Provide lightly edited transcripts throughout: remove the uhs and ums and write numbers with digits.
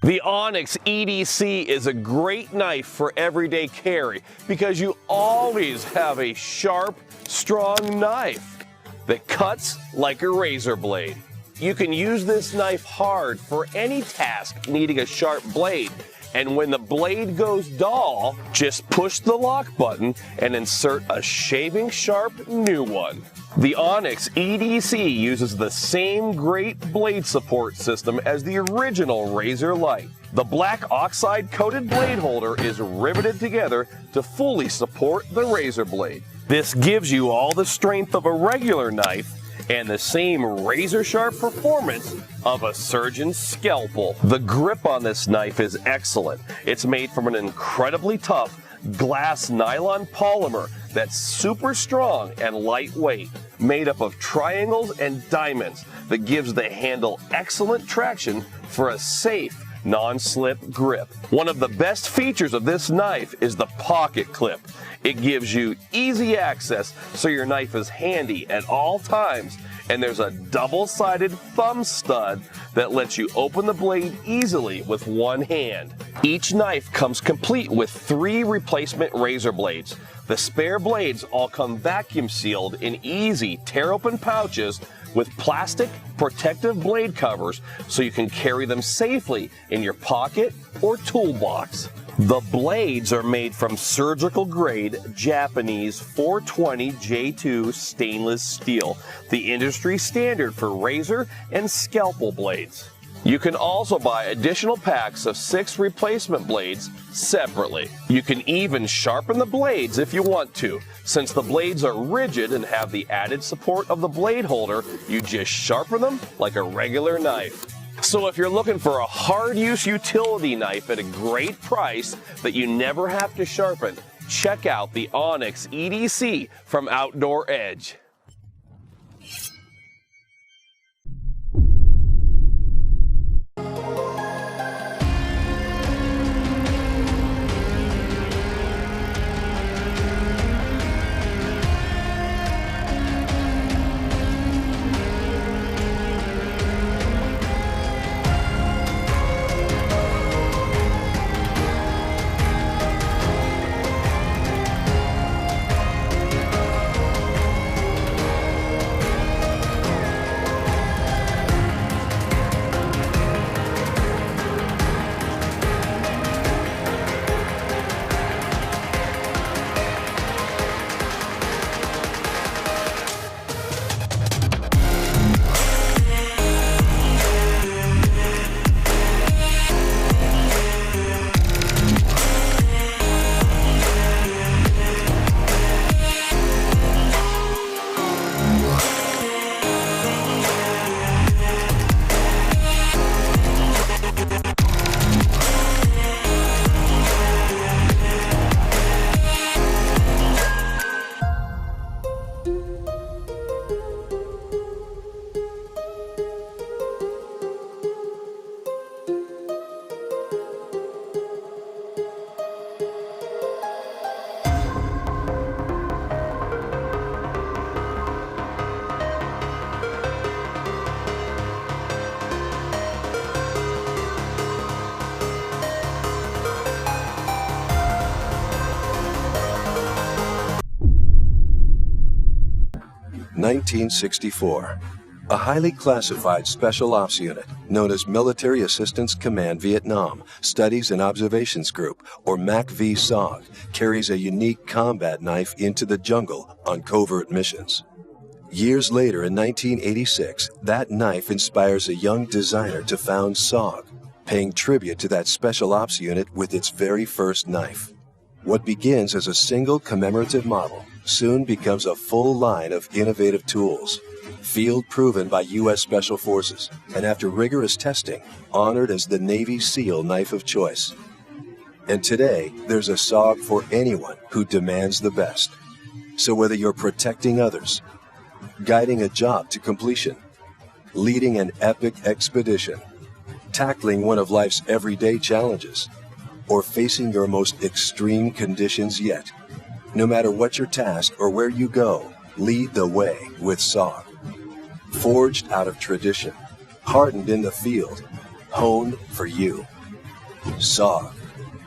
The Onyx EDC is a great knife for everyday carry because you always have a sharp, strong knife that cuts like a razor blade. You can use this knife hard for any task needing a sharp blade. And when the blade goes dull, just push the lock button and insert a shaving sharp new one. The Onyx EDC uses the same great blade support system as the original Razor Lite. The black oxide coated blade holder is riveted together to fully support the razor blade. This gives you all the strength of a regular knife and the same razor sharp performance of a surgeon's scalpel. The grip on this knife is excellent. It's made from an incredibly tough glass nylon polymer that's super strong and lightweight, made up of triangles and diamonds that gives the handle excellent traction for a safe, non-slip grip. One of the best features of this knife is the pocket clip. It gives you easy access so your knife is handy at all times, and there's a double-sided thumb stud that lets you open the blade easily with one hand. Each knife comes complete with 3 replacement razor blades. The spare blades all come vacuum sealed in easy tear-open pouches with plastic protective blade covers so you can carry them safely in your pocket or toolbox. The blades are made from surgical grade Japanese 420 J2 stainless steel, the industry standard for razor and scalpel blades. You can also buy additional packs of 6 replacement blades separately. You can even sharpen the blades if you want to. Since the blades are rigid and have the added support of the blade holder, you just sharpen them like a regular knife. So if you're looking for a hard-use utility knife at a great price that you never have to sharpen, check out the Onyx EDC from Outdoor Edge. (1964). A highly classified Special Ops Unit, known as Military Assistance Command Vietnam Studies and Observations Group, or MACV-SOG, carries a unique combat knife into the jungle on covert missions. Years later, in 1986, that knife inspires a young designer to found SOG, paying tribute to that Special Ops Unit with its very first knife. What begins as a single commemorative model soon becomes a full line of innovative tools, field-proven by U.S. Special Forces, and after rigorous testing, honored as the Navy SEAL knife of choice. And today, there's a SOG for anyone who demands the best. So whether you're protecting others, guiding a job to completion, leading an epic expedition, tackling one of life's everyday challenges, or facing your most extreme conditions yet, no matter what your task or where you go, lead the way with SOG. Forged out of tradition, hardened in the field, honed for you. SOG.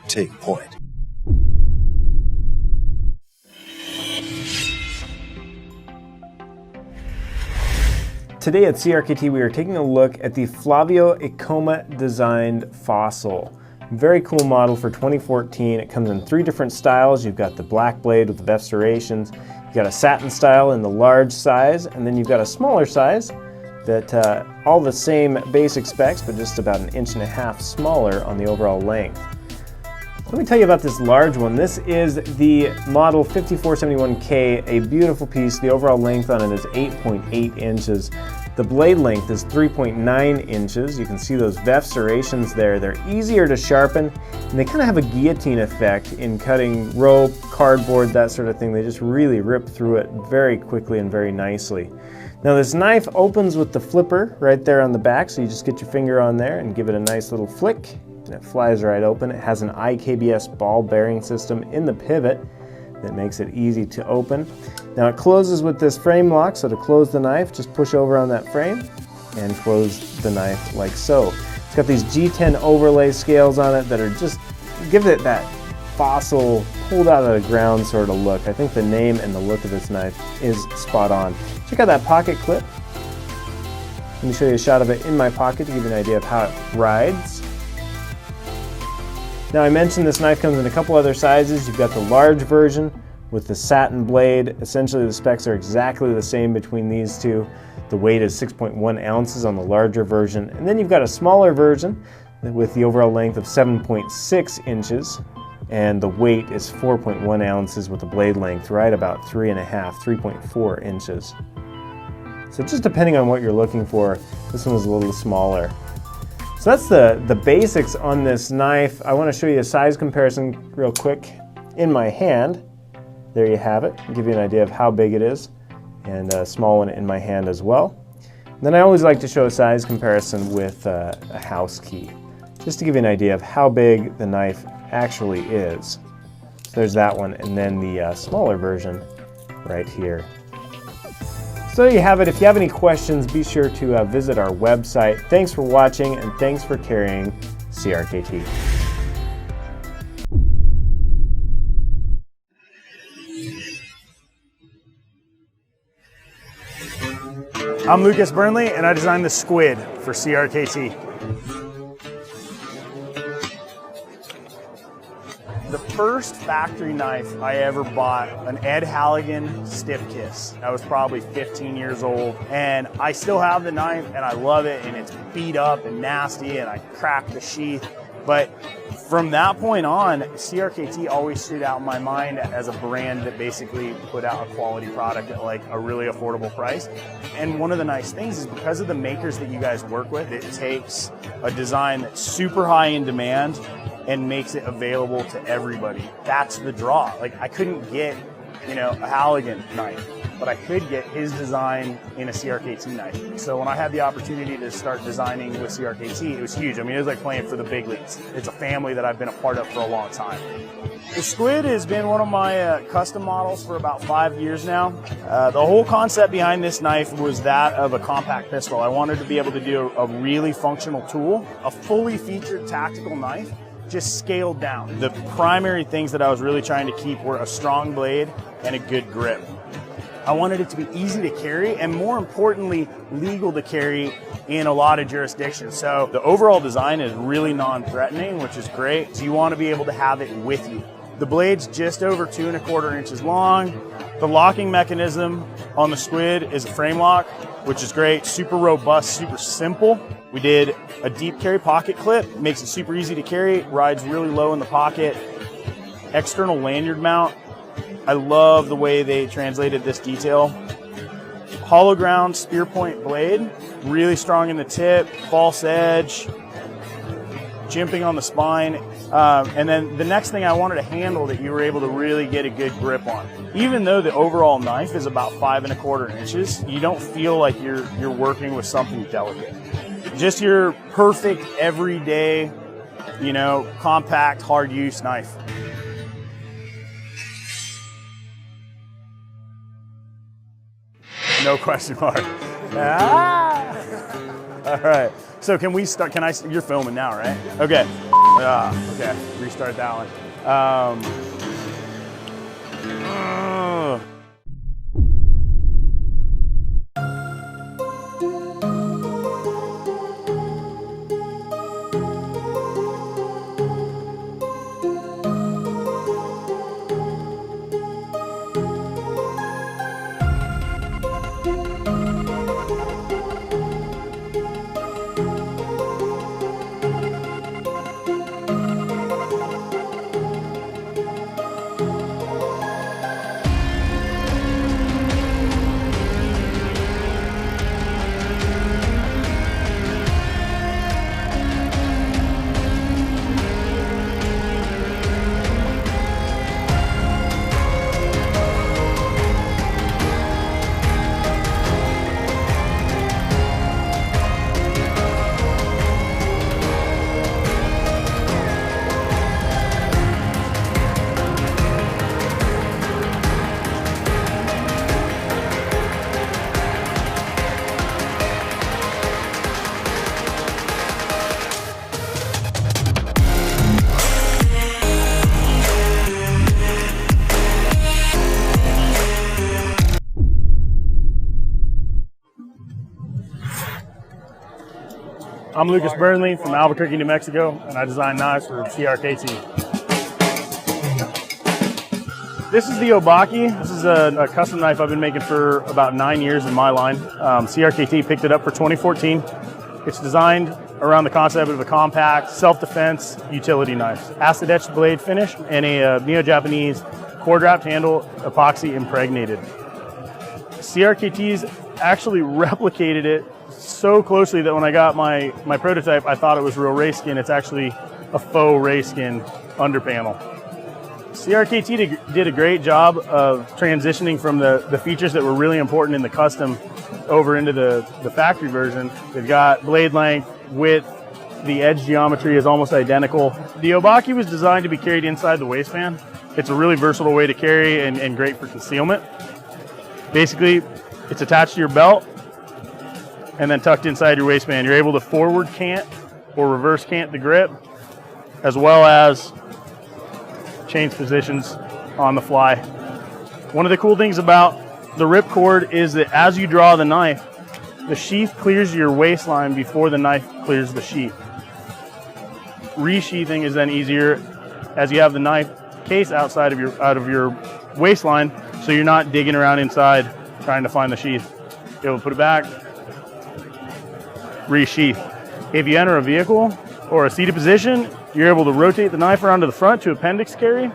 Take point. Today at CRKT we are taking a look at the Flavio Icoma designed fossil. Very cool model for 2014. It comes in 3 different styles. You've got the black blade with the VEF serrations, you've got a satin style in the large size, and then you've got a smaller size that all the same basic specs but just about 1.5 inches smaller on the overall length. Let me tell you about this large one. This is the model 5471K, a beautiful piece. The overall length on it is 8.8 inches. The blade length is 3.9 inches. You can see those VEF serrations there. They're easier to sharpen, and they kind of have a guillotine effect in cutting rope, cardboard, that sort of thing. They just really rip through it very quickly and very nicely. Now this knife opens with the flipper right there on the back, so you just get your finger on there and give it a nice little flick, and it flies right open. It has an IKBS ball bearing system in the pivot that makes it easy to open. Now it closes with this frame lock, so to close the knife, just push over on that frame and close the knife like so. It's got these G10 overlay scales on it that are just, give it that fossil, pulled out of the ground sort of look. I think the name and the look of this knife is spot on. Check out that pocket clip. Let me show you a shot of it in my pocket to give you an idea of how it rides. Now I mentioned this knife comes in a couple other sizes. You've got the large version with the satin blade. Essentially the specs are exactly the same between these two. The weight is 6.1 ounces on the larger version. And then you've got a smaller version with the overall length of 7.6 inches. And the weight is 4.1 ounces with the blade length right about 3.4 inches. So just depending on what you're looking for, this one is a little smaller. So that's the basics on this knife. I want to show you a size comparison real quick in my hand. There you have it. I'll give you an idea of how big it is, and a small one in my hand as well. And then I always like to show a size comparison with a house key, just to give you an idea of how big the knife actually is. So there's that one, and then the smaller version right here. So there you have it. If you have any questions, be sure to visit our website. Thanks for watching, and thanks for carrying CRKT. I'm Lucas Burnley, and I designed the Squid for CRKT. The first factory knife I ever bought, an Ed Halligan Stiff Kiss. I was probably 15 years old, and I still have the knife, and I love it, and it's beat up and nasty, and I cracked the sheath. But from that point on, CRKT always stood out in my mind as a brand that basically put out a quality product at like a really affordable price. And one of the nice things is because of the makers that you guys work with, it takes a design that's super high in demand and makes it available to everybody. That's the draw. Like I couldn't get, a Halligan knife, but I could get his design in a CRKT knife. So when I had the opportunity to start designing with CRKT, it was huge. I mean, it was like playing for the big leagues. It's a family that I've been a part of for a long time. The Squid has been one of my custom models for about 5 years now. The whole concept behind this knife was that of a compact pistol. I wanted to be able to do a really functional tool, a fully featured tactical knife, just scaled down. The primary things that I was really trying to keep were a strong blade and a good grip. I wanted it to be easy to carry and more importantly, legal to carry in a lot of jurisdictions. So the overall design is really non-threatening, which is great. So you want to be able to have it with you. The blade's just over 2¼ inches long. The locking mechanism on the Squid is a frame lock, which is great, super robust, super simple. We did a deep carry pocket clip, makes it super easy to carry, rides really low in the pocket. External lanyard mount. I love the way they translated this detail. Hollow ground spear point blade, really strong in the tip, false edge, jimping on the spine. And then the next thing I wanted a handle that you were able to really get a good grip on. Even though the overall knife is about 5¼ inches, you don't feel like you're working with something delicate. Just your perfect everyday, compact, hard use knife. No question mark. Ah! All right. So can we start? You're filming now, right? Okay. Okay, restart that one. I'm Lucas Burnley from Albuquerque, New Mexico, and I design knives for CRKT. This is the Obaki. This is a custom knife I've been making for about 9 years in my line. CRKT picked it up for 2014. It's designed around the concept of a compact, self-defense utility knife. Acid etched blade finish and a Neo-Japanese cord-wrapped handle, epoxy impregnated. CRKT's actually replicated it so closely that when I got my prototype, I thought it was real ray skin. It's actually a faux ray skin under panel. CRKT did a great job of transitioning from the features that were really important in the custom over into the factory version. They've got blade length, width, the edge geometry is almost identical. The Obaki was designed to be carried inside the waistband. It's a really versatile way to carry and great for concealment. Basically, it's attached to your belt and then tucked inside your waistband. You're able to forward cant or reverse cant the grip, as well as change positions on the fly. One of the cool things about the ripcord is that as you draw the knife, the sheath clears your waistline before the knife clears the sheath. Resheathing is then easier as you have the knife case out of your waistline, so you're not digging around inside trying to find the sheath. You're able to put it back, resheath. If you enter a vehicle or a seated position, you're able to rotate the knife around to the front to appendix carry,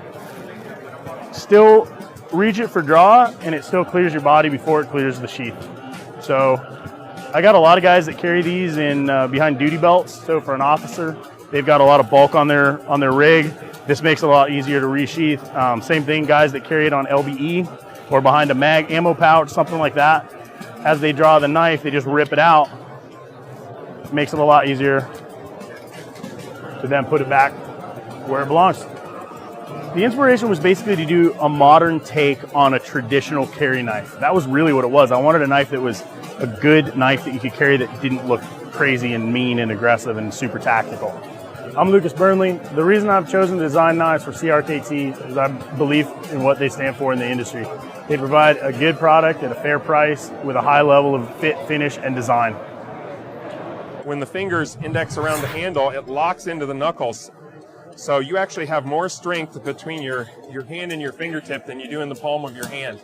still reach it for draw, and it still clears your body before it clears the sheath. So I got a lot of guys that carry these in behind duty belts. So for an officer, they've got a lot of bulk on their rig. This makes it a lot easier to resheath. Same thing, guys that carry it on LBE or behind a mag ammo pouch, something like that. As they draw the knife, they just rip it out. It makes it a lot easier to then put it back where it belongs. The inspiration was basically to do a modern take on a traditional carry knife. That was really what it was. I wanted a knife that was a good knife that you could carry that didn't look crazy and mean and aggressive and super tactical. I'm Lucas Burnley. The reason I've chosen to design knives for CRKT is I believe in what they stand for in the industry. They provide a good product at a fair price with a high level of fit, finish, and design. When the fingers index around the handle, it locks into the knuckles. So you actually have more strength between your hand and your fingertip than you do in the palm of your hand.